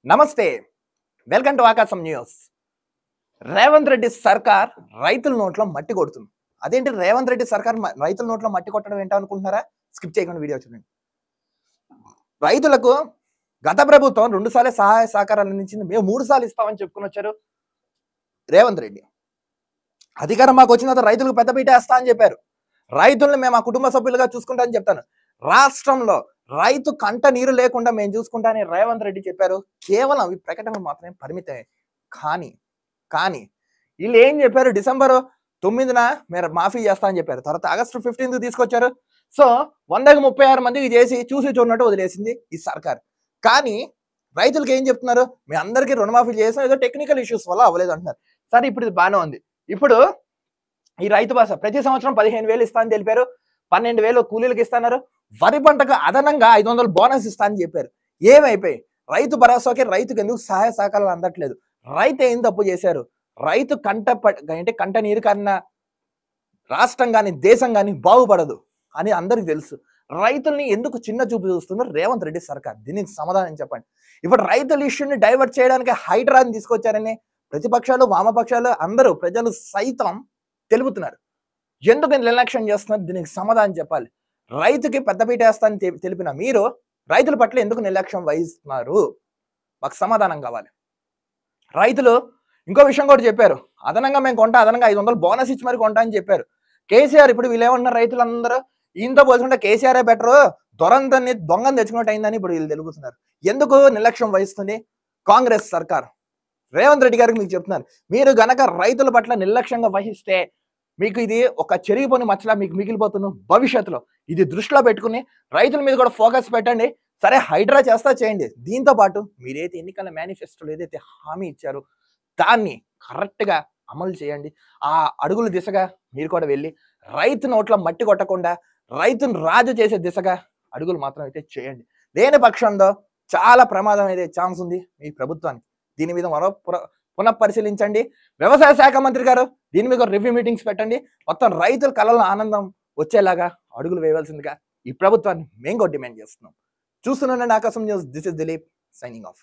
నమస్తే, welcome to ఆకాశం news. Revanth Reddy సర్కార్ రైతుల నోట్లో మట్టి కొడుతుంది. అదేంటి రేవంత్ రెడ్డి సర్కార్ రైతుల నోట్లో మట్టి కొట్టడం ఏంటో అనుకుంటున్నారా? స్కిప్ చేయకుండా వీడియో చూడండి. రైతులకు గత ప్రభుత్వం 2 సార్లు సహాయ సహకారాలు అందించింది, మేము 3 సార్లు ఇస్తామని చెప్పుకుని వచ్చారు రేవంత్ రెడ్డి. అధికారం మాకు వచ్చిన తర్వాత రైతులకు పెద్దపీట వేస్తా అని చెప్పారు. రైతుల్ని మేము ఆ కుటుంబ సభ్యులుగా చూసుకుంటామని చెప్తాను. రాష్ట్రంలో రైతు కంట నీరు లేకుండా మేము చూసుకుంటానని రేవంత్ రెడ్డి చెప్పారు. కేవలం అవి ప్రకటనలు మాత్రమే పరిమితమే. కానీ వీళ్ళు ఏం చెప్పారు? డిసెంబర్ 9న మీరు మాఫీ చేస్తా అని చెప్పారు. తర్వాత ఆగస్టు 15th తీసుకొచ్చారు. సో 100కి 36 మందికి చేసి చూసి చూడనట్టు వదిలేసింది ఈ సర్కార్. కానీ రైతులకు ఏం చెప్తున్నారు? మీ అందరికీ రుణమాఫీ చేసిన ఏదో టెక్నికల్ ఇష్యూస్ వల్ల అవ్వలేదు అంటున్నారు. సరే, ఇప్పుడు ఇది బాగానే ఉంది. ఇప్పుడు ఈ రైతు భాష ప్రతి సంవత్సరం 15,000 ఇస్తా అని తెలిపారు. 12,000 కూలీలకు ఇస్తున్నారు. వరి పంటకు అదనంగా 500 బోనస్ ఇస్తా అని చెప్పారు. ఏమైపోయి రైతు భరోసాకి రైతుకు ఎందుకు సహాయ సహకారాలు అందట్లేదు? రైతు ఏం తప్పు చేశారు? రైతు కంట నీరు కన్నా రాష్ట్రం కానీ దేశం కానీ బాగుపడదు అని అందరికి తెలుసు. రైతుల్ని ఎందుకు చిన్న చూపు చూస్తున్నారు రేవంత్ రెడ్డి సర్కార్? దీనికి సమాధానం చెప్పండి. ఇప్పుడు రైతుల ఇష్యూని డైవర్ట్ చేయడానికి హైడ్రాని తీసుకొచ్చారని ప్రతిపక్షాలు, వామపక్షాలు, అందరూ ప్రజలు సైతం తెలుపుతున్నారు. ఎందుకు నిర్లక్ష్యం చేస్తున్నారు? దీనికి సమాధానం చెప్పాలి. రైతుకి పెద్దపీట వేస్తానని తెలిపిన మీరు రైతుల పట్ల ఎందుకు నిర్లక్ష్యం వహిస్తున్నారు? మాకు సమాధానం కావాలి. రైతులు ఇంకో విషయం కూడా చెప్పారు. అదనంగా మేము కొంటా, అదనంగా 500 బోనస్ ఇచ్చి మరి కొంటా అని చెప్పారు. కేసీఆర్ ఇప్పుడు వీళ్ళు ఏమన్నారు? రైతులందరూ ఈయనతో పోల్చుకుంటే కేసీఆరే బెటరు, దొంగని తెచ్చుకున్నట్టు అయిందని ఇప్పుడు వీళ్ళు తెలుగుతున్నారు. ఎందుకు నిర్లక్ష్యం వహిస్తుంది కాంగ్రెస్ సర్కార్? రేవంత్ రెడ్డి గారికి మీకు చెప్తున్నారు, మీరు గనక రైతుల పట్ల నిర్లక్ష్యంగా వహిస్తే మీకు ఇది ఒక చెరిగిపోని మచ్చలా మీకు మిగిలిపోతున్న భవిష్యత్తులో. ఇది దృష్టిలో పెట్టుకుని రైతుల మీద కూడా ఫోకస్ పెట్టండి. సరే, హైడ్రా చేస్తా చేయండి. దీంతో పాటు మీరైతే ఎన్నికల మేనిఫెస్టోలో ఏదైతే హామీ ఇచ్చారో దాన్ని కరెక్ట్గా అమలు చేయండి. ఆ అడుగుల దిశగా మీరు కూడా వెళ్ళి రైతు నోట్ల మట్టి కొట్టకుండా రైతును రాజు చేసే దిశగా అడుగులు మాత్రం అయితే చేయండి. లేని పక్షంలో చాలా ప్రమాదం అయితే ఛాన్స్ ఉంది మీ ప్రభుత్వానికి. దీని మీద మరో పునఃపరిశీలించండి. వ్యవసాయ శాఖ మంత్రి గారు దీని మీద రివ్యూ మీటింగ్స్ పెట్టండి. మొత్తం రైతుల కళలో ఆనందం వచ్చేలాగా అడుగులు వేయవలసిందిగా ఈ ప్రభుత్వాన్ని మేము కూడా డిమాండ్ చేస్తున్నాం. చూస్తున్నానండి ఆకాశం news. This is Dilip signing off.